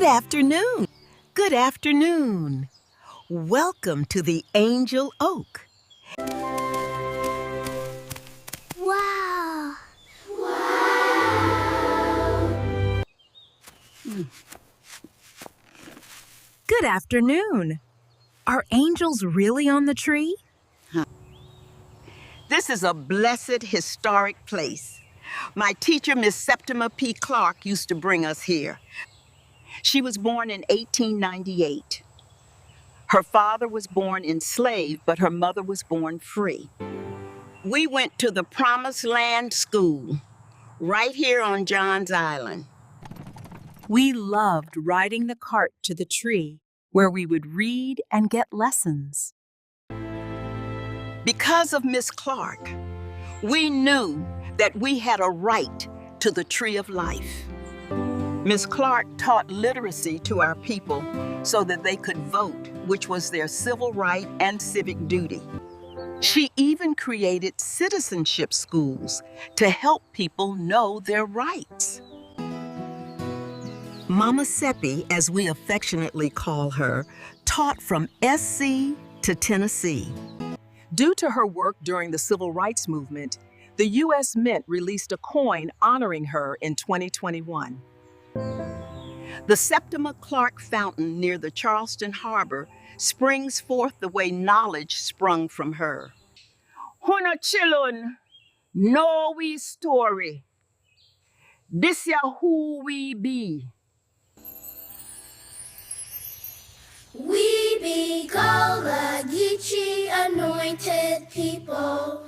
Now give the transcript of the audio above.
afternoon. Good afternoon. Welcome to the Angel Oak. Wow. Good afternoon. Are angels really on the tree? This is a blessed, historic place. My teacher, Miss Septima P. Clark, used to bring us here. She was born in 1898. Her father was born enslaved, but her mother was born free. We went to the Promised Land School, right here on John's Island. We loved riding the cart to the tree, where we would read and get lessons. Because of Miss Clark, we knew that we had a right to the tree of life. Miss Clark taught literacy to our people so that they could vote, which was their civil right and civic duty. She even created citizenship schools to help people know their rights. Mama Seppi, as we affectionately call her, taught from SC to Tennessee. Due to her work during the Civil Rights Movement, the U.S. Mint released a coin honoring her in 2021. The Septima Clark Fountain near the Charleston Harbor springs forth the way knowledge sprung from her. Huna chillun, know we story. This ya who we be. We be Gullah, Geechee, anointed people.